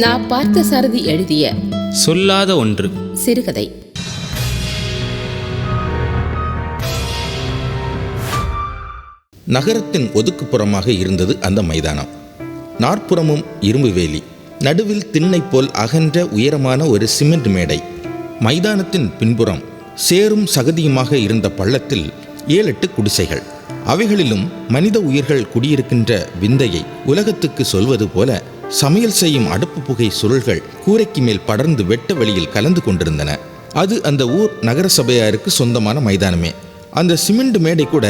நான் பார்த்தசாரதி எழுதிய சொல்லாத ஒன்று சிறுகதை. நகரத்தின் ஒதுக்குப்புறமாக இருந்தது அந்த மைதானம். நாற்புறமும் இரும்பு வேலி, நடுவில் திண்ணை போல் அகன்ற உயரமான ஒரு சிமெண்ட் மேடை. மைதானத்தின் பின்புறம் சேரும் சகதியுமாக இருந்த பள்ளத்தில் 7-8 குடிசைகள். அவைகளிலும் மனித உயிர்கள் குடியிருக்கின்ற விந்தையை உலகத்துக்கு சொல்வது போல சமையல் செய்யும் அடுப்பு புகை சுருள்கள் கூரைக்கு மேல் படர்ந்து வெட்ட வெளியில் கலந்து கொண்டிருந்தன. அது அந்த ஊர் நகர சபையாருக்கு சொந்தமான மைதானமே. அந்த சிமெண்ட் மேடை கூட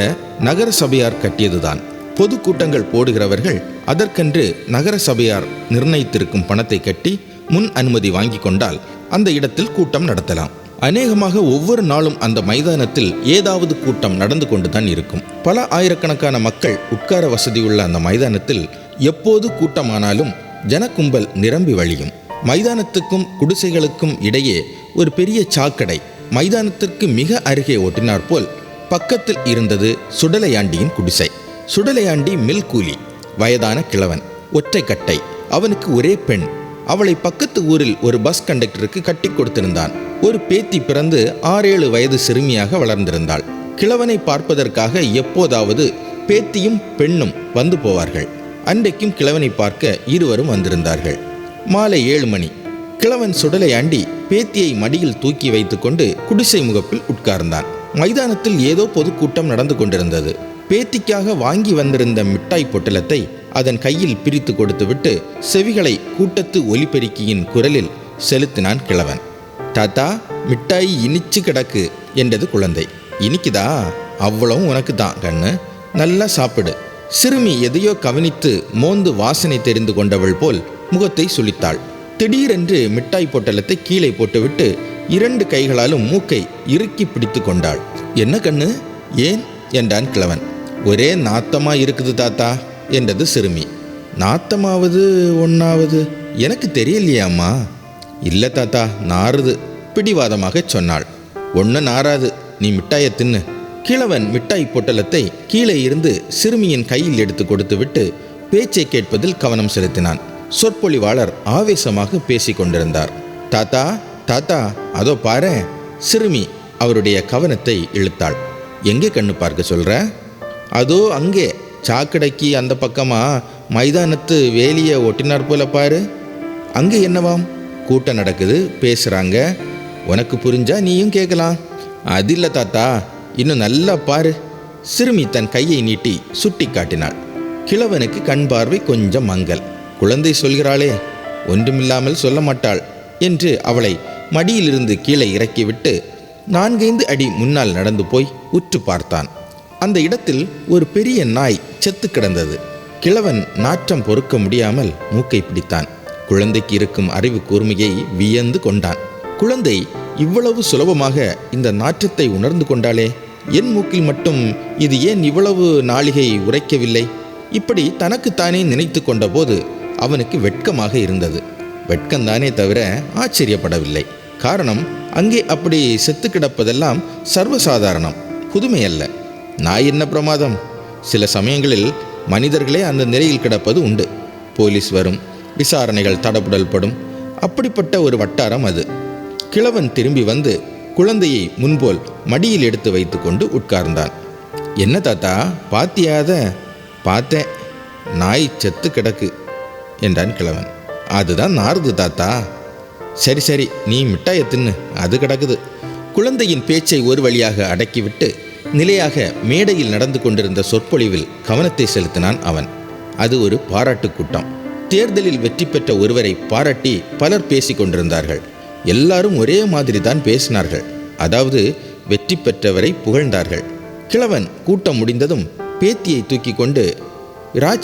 நகர சபையார் கட்டியதுதான். பொதுக்கூட்டங்கள் போடுகிறவர்கள் அதற்கென்று நகர சபையார் நிர்ணயித்திருக்கும் பணத்தை கட்டி முன் அனுமதி வாங்கி கொண்டால் அந்த இடத்தில் கூட்டம் நடத்தலாம். அநேகமாக ஒவ்வொரு நாளும் அந்த மைதானத்தில் ஏதாவது கூட்டம் நடந்து கொண்டுதான் இருக்கும். பல ஆயிரக்கணக்கான மக்கள் உட்கார வசதியுள்ள அந்த மைதானத்தில் எப்போது கூட்டமானாலும் ஜனக்கும்பல் நிரம்பி வழியும். மைதானத்துக்கும் குடிசைகளுக்கும் இடையே ஒரு பெரிய சாக்கடை மைதானத்திற்கு மிக அருகே ஓட்டினார் போல் பக்கத்தில் இருந்தது சுடலையாண்டியின் குடிசை. சுடலையாண்டி மில் கூலி, வயதான கிழவன், ஒற்றை கட்டை. அவனுக்கு ஒரே பெண். அவளை பக்கத்து ஊரில் ஒரு பஸ் கண்டக்டருக்கு கட்டி கொடுத்திருந்தான். ஒரு பேத்தி பிறந்து 6-7 வயது சிறுமியாக வளர்ந்திருந்தாள். கிழவனை பார்ப்பதற்காக எப்போதாவது பேத்தியும் பெண்ணும் வந்து போவார்கள். அன்றைக்கும் கிழவனை பார்க்க இருவரும் வந்திருந்தார்கள். மாலை 7 மணி. கிழவன் சுடலையாண்டி பேத்தியை மடியில் தூக்கி வைத்து கொண்டு குடிசை முகப்பில் உட்கார்ந்தான். மைதானத்தில் ஏதோ பொதுக்கூட்டம் நடந்து கொண்டிருந்தது. பேத்திக்காக வாங்கி வந்திருந்த மிட்டாய் பொட்டலத்தை அதன் கையில் பிரித்து கொடுத்துவிட்டு செவிகளை கூட்டத்து ஒலிபெருக்கியின் குரலில் செலுத்தினான் கிழவன். தாத்தா, மிட்டாய் இனிச்சு கிடக்கு என்றது குழந்தை. இனிக்குதா? அவ்வளவும் உனக்கு தான் கண்ணு, நல்லா சாப்பிடு. சிறுமி எதையோ கவனித்து மோந்து வாசனை தெரிந்து கொண்டவள் போல் முகத்தை சுளித்தாள். திடீரென்று மிட்டாய் பொட்டலத்தை கீழே போட்டுவிட்டு 2 கைகளாலும் மூக்கை இறுக்கி பிடித்து கொண்டாள். என்ன கண்ணு, ஏன் என்றான் கிழவன். ஒரே நாத்தமா இருக்குது தாத்தா என்றது சிறுமி. நாத்தமாவது ஒன்னாவது எனக்கு தெரியலையாம்மா. இல்லை தாத்தா, நாறுது பிடிவாதமாக சொன்னாள். ஒன்று நாராது, நீ மிட்டாயை தின்னு. கிழவன் மிட்டாய் பொட்டலத்தை கீழே இருந்து சிறுமியின் கையில் எடுத்து கொடுத்து விட்டு பேச்சை கேட்பதில் கவனம் செலுத்தினான். சொற்பொழிவாளர் ஆவேசமாக பேசி கொண்டிருந்தார். தாத்தா தாத்தா, அதோ பாரு. சிறுமி அவருடைய கவனத்தை இழுத்தாள். எங்கே கண்ணு பார்க்க சொல்ற? அதோ அங்கே சாக்கடைக்கு அந்த பக்கமா மைதானத்து வேலியை ஒட்டினார் போல பாரு. அங்கே என்னவாம்? கூட்டம் நடக்குது, பேசுகிறாங்க. உனக்கு புரிஞ்சா நீயும் கேட்கலாம். அது இல்லை தாத்தா, இன்னும் நல்லா பாரு. சிறுமி தன் கையை நீட்டி சுட்டி காட்டினாள். கிழவனுக்கு கண் பார்வை கொஞ்சம் மங்கல். குழந்தை சொல்கிறாளே, ஒன்றுமில்லாமல் சொல்ல மாட்டாள் என்று அவளை மடியிலிருந்து கீழே இறக்கிவிட்டு 4-5 அடி முன்னால் நடந்து போய் உற்று பார்த்தான். அந்த இடத்தில் ஒரு பெரிய நாய் செத்து கிடந்தது. கிழவன் நாற்றம் பொறுக்க முடியாமல் மூக்கை பிடித்தான். குழந்தைக்கு இருக்கும் அறிவு கூர்மையை வியந்து கொண்டான். குழந்தை இவ்வளவு சுலபமாக இந்த நாற்றத்தை உணர்ந்து கொண்டாளே, என் மூக்கில் மட்டும் இது ஏன் இவ்வளவு நாளிகை உரைக்கவில்லை? இப்படி தனக்குத்தானே நினைத்து கொண்ட போது அவனுக்கு வெட்கமாக இருந்தது. வெட்கம்தானே தவிர ஆச்சரியப்படவில்லை. காரணம், அங்கே அப்படி செத்து கிடப்பதெல்லாம் சர்வசாதாரணம், புதுமையல்ல. நாய் என்ன பிரமாதம்? சில சமயங்களில் மனிதர்களே அந்த நிலையில் கிடப்பது உண்டு. போலீஸ் வரும், விசாரணைகள் தடபுடல் படும். அப்படிப்பட்ட ஒரு வட்டாரம் அது. கிழவன் திரும்பி வந்து குழந்தையை முன்போல் மடியில் எடுத்து வைத்து கொண்டு உட்கார்ந்தான். என்ன தாத்தா, பாத்தியாத? பார்த்தேன், நாய் செத்து கிடக்கு என்றான் கிழவன். அதுதான் நாறுது தாத்தா. சரி சரி, நீ மிட்டாயை தின்னு, அது கிடக்குது. குழந்தையின் பேச்சை ஒரு வழியாக அடக்கிவிட்டு நிலையாக மேடையில் நடந்து கொண்டிருந்த சொற்பொழிவில் கவனத்தை செலுத்தினான் அவன். அது ஒரு பாராட்டு கூட்டம். தேர்தலில் வெற்றி பெற்ற ஒருவரை பாராட்டி பலர் பேசி கொண்டிருந்தார்கள். எல்லாரும் ஒரே மாதிரி தான் பேசினார்கள். அதாவது வெற்றி பெற்றவரை புகழ்ந்தார்கள். கிழவன் கூட்டம் முடிந்ததும் பேத்தியை தூக்கி கொண்டு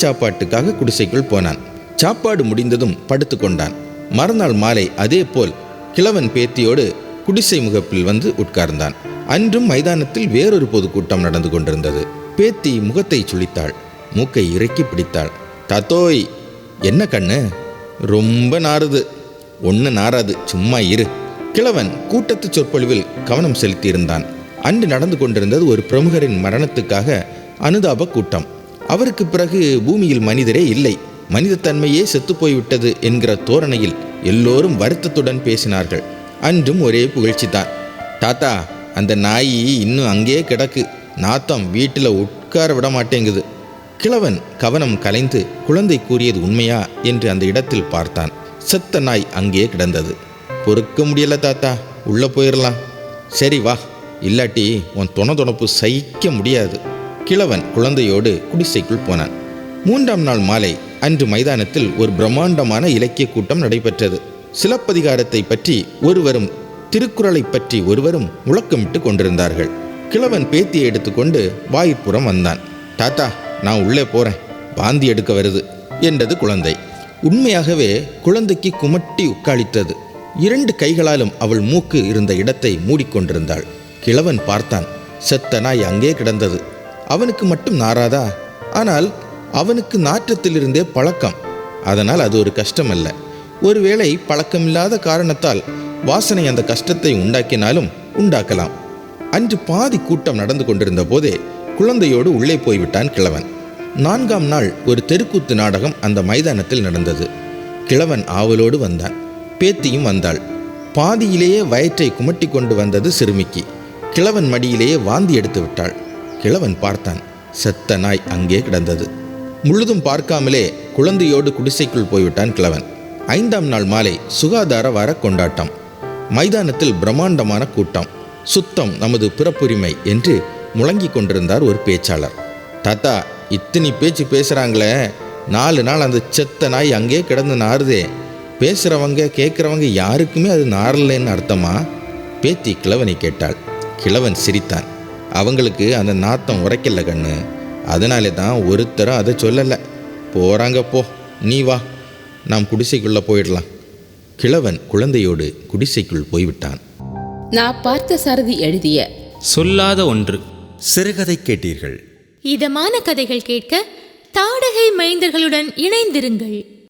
சாப்பாட்டுக்காக குடிசைக்குள் போனான். சாப்பாடு முடிந்ததும் படுத்து கொண்டான். மறுநாள் மாலை அதே போல் கிழவன் பேத்தியோடு குடிசை முகப்பில் வந்து உட்கார்ந்தான். அன்றும் மைதானத்தில் வேறொரு பொதுக்கூட்டம் நடந்து கொண்டிருந்தது. பேத்தி முகத்தை சுளித்தாள், மூக்கை இறுக்கி பிடித்தாள். தாத்தோய், என்ன கண்ணு, ரொம்ப நாறுது. ஒன்று நாராது, சும்மா இரு. கிழவன் கூட்டத்து சொற்பொழிவில் கவனம் செலுத்தியிருந்தான். அன்று நடந்து கொண்டிருந்தது ஒரு பிரமுகரின் மரணத்துக்காக அனுதாப கூட்டம். அவருக்கு பிறகு பூமியில் மனிதரே இல்லை. மனிதத்தன்மையே செத்துப்போய்விட்டது என்கிற தோரணையில் எல்லோரும் வருத்தத்துடன் பேசினார்கள். அன்றும் ஒரே புகழ்ச்சிதான். தாத்தா, அந்த நாய் இன்னும் அங்கேயே கிடக்கு, நாத்தம் வீட்டில் உட்கார விட மாட்டேங்குது. கிழவன் கவனம் கலைந்து குழந்தை கூறியது உண்மையா என்று அந்த இடத்தில் பார்த்தான். செத்த நாய் அங்கே கிடந்தது. பொறுக்க முடியல தாத்தா, உள்ளே போயிடலாம். சரி வா, இல்லாட்டி உன் தொணப்பு சகிக்க முடியாது. கிழவன் குழந்தையோடு குடிசைக்குள் போனான். 3ஆம் நாள் மாலை அன்று மைதானத்தில் ஒரு பிரம்மாண்டமான இலக்கிய கூட்டம் நடைபெற்றது. சிலப்பதிகாரத்தை பற்றி ஒருவரும் திருக்குறளை பற்றி ஒருவரும் முழக்கமிட்டு கொண்டிருந்தார்கள். கிழவன் பேத்தியை எடுத்துக்கொண்டு வாயிற்புறம் வந்தான். தாத்தா, நான் உள்ளே போறேன், வாந்தி எடுக்க வருது என்றது குழந்தை. உண்மையாகவே குழந்தைக்கு குமட்டி உட்காளித்தது. 2 கைகளாலும் அவள் மூக்கு இருந்த இடத்தை மூடிக்கொண்டிருந்தாள். கிழவன் பார்த்தான். செத்த நாய் அங்கே கிடந்தது. அவனுக்கு மட்டும் நாராதா? ஆனால் அவனுக்கு நாற்றத்திலிருந்தே பழக்கம். அதனால் அது ஒரு கஷ்டம் அல்ல. ஒருவேளை பழக்கமில்லாத காரணத்தால் வாசனை அந்த கஷ்டத்தை உண்டாக்கினாலும் உண்டாக்கலாம். அன்று பாதி கூட்டம் நடந்து கொண்டிருந்த போதே குழந்தையோடு உள்ளே போய்விட்டான் கிழவன். 4ஆம் நாள் ஒரு தெருக்கூத்து நாடகம் அந்த மைதானத்தில் நடந்தது. கிழவன் ஆவலோடு வந்தான். பேத்தியும் வந்தாள். பாதியிலேயே வயிற்றை குமட்டி கொண்டு வந்தது சிறுமிக்கு. கிழவன் மடியிலேயே வாந்தி எடுத்து விட்டாள். கிழவன் பார்த்தான். செத்த நாய் அங்கே கிடந்தது. முழுதும் பார்க்காமலே குழந்தையோடு குடிசைக்குள் போய்விட்டான் கிழவன். 5ஆம் நாள் மாலை சுகாதார வார கொண்டாட்டம். மைதானத்தில் பிரம்மாண்டமான கூட்டம். சுத்தம் நமது பிறப்புரிமை என்று முழங்கி கொண்டிருந்தார் ஒரு பேச்சாளர். தாத்தா, இத்தனை பேச்சு பேசுகிறாங்களே, 4 நாள் அந்த செத்த நாய் அங்கே கிடந்து நாறுதே. பேசுகிறவங்க கேட்குறவங்க யாருக்குமே அது நாரலைன்னு அர்த்தமா? பேத்தி கிழவனை கேட்டாள். கிழவன் சிரித்தான். அவங்களுக்கு அந்த நாத்தம் உரைக்கல கண்ணு, அதனாலே தான் ஒருத்தரும் அதை சொல்லலை. போகிறாங்க போ, நீ வா, நாம் குடிசைக்குள்ளே போயிடலாம். கிழவன் குழந்தையோடு குடிசைக்குள் போய்விட்டான். நான் பார்த்த சாரதி எழுதிய சொல்லாத ஒன்று சிறுகதை கேட்டீர்கள். இதமான கதைகள் கேட்க தாடகை மைந்தர்களுடன் இணைந்திருங்கள்.